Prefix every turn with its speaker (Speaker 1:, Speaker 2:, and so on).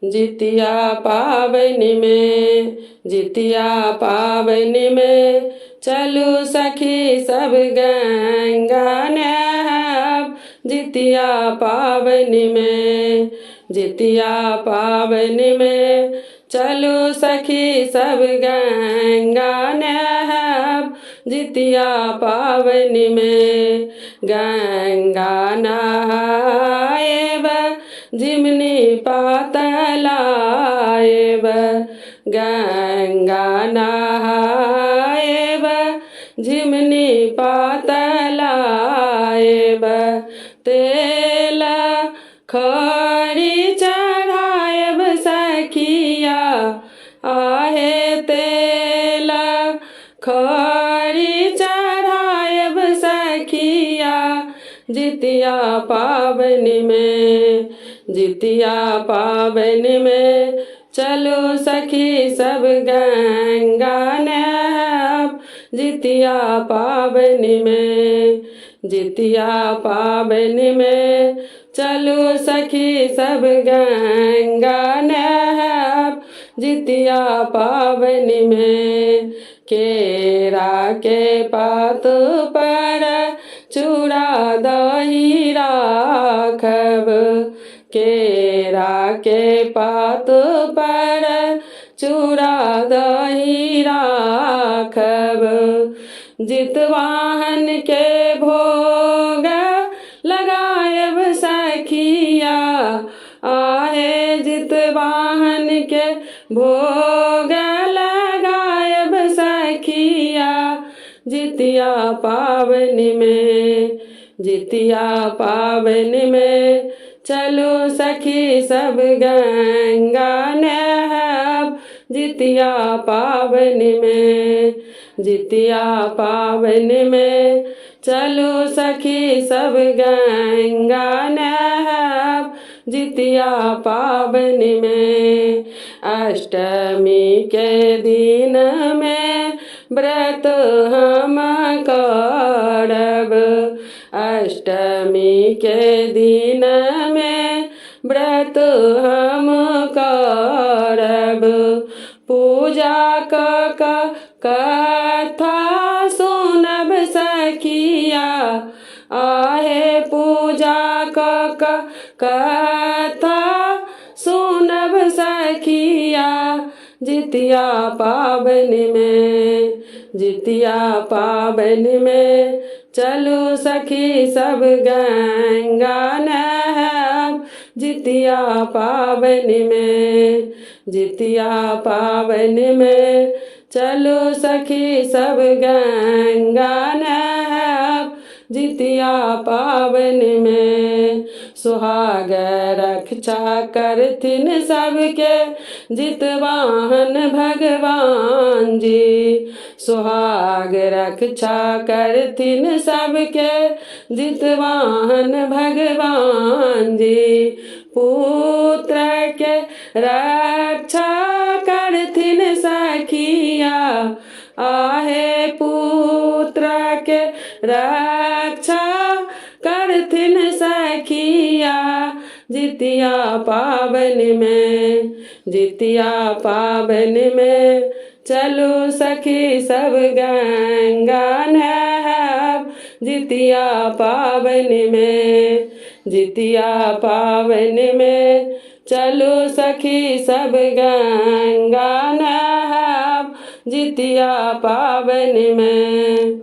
Speaker 1: जितिया पावनी में, जितिया पावनी में, चलू सखी सब गंगा नहाब। जितिया पावनी में, जितिया पावनी में, चलू सखी सब गंगा नहाब। जितिया पावनी में गंगा नहाएब, जिमनी पातलाएब। गंगा नहाएब, जिमनी पातलाएब। तेल खरी चढ़ाएब सखिया, आहे तेल खरी चढ़ाएब सखिया। जितिया पावनी में, जितिया पावनी में, चलो सखी सब गंगा नहाब। जितिया पावनी में, जितिया पावनी में, चलो सखी सब गंगा नहाब। जितिया पावनी में केरा के पात पर चूड़ा दही राखब। केरा के पात पर चूड़ा दही राखब। जितवाहन के भोग लगाएब सखिया, आहे जितवाहन के भोग लगाएब सखिया। जितिया पावनी में, जितिया पावनी में, चलो सखी सब गंगा नहाब। जितिया पावनी में, जितिया पावनी में, चलो सखी सब गंगा नहाब। जितिया पावनी में अष्टमी के दिन में व्रत हम करब। अष्टमी के दिन में व्रत हम करब। पूजा कथा सुनब सखिया, आहे पूजा कथा सुनब सखिया। जितिया पावनी में, जितिया पावनी में, चलो सखी सब गंगा नहाब। जितिया पावनी में, जितिया पावनी में, चलो सखी सब गंगा नहाब। जितिया पावनी में सुहाग रक्षा करथिन सबके जितवाहन भगवान जी। सुहाग रक्षा करथिन सबके जितवाहन भगवान जी। पुत्र के रक्षा करथिन सखिया, आहे पुत्र के रक्षा करथिन सखिया। जितिया पावनी में, जितिया पावनी में, चलो सखी सब गंगा नहाब। जितिया पावनी में, जितिया पावनी में, चलो सखी सब गंगा नहाब। जितिया पावनी में।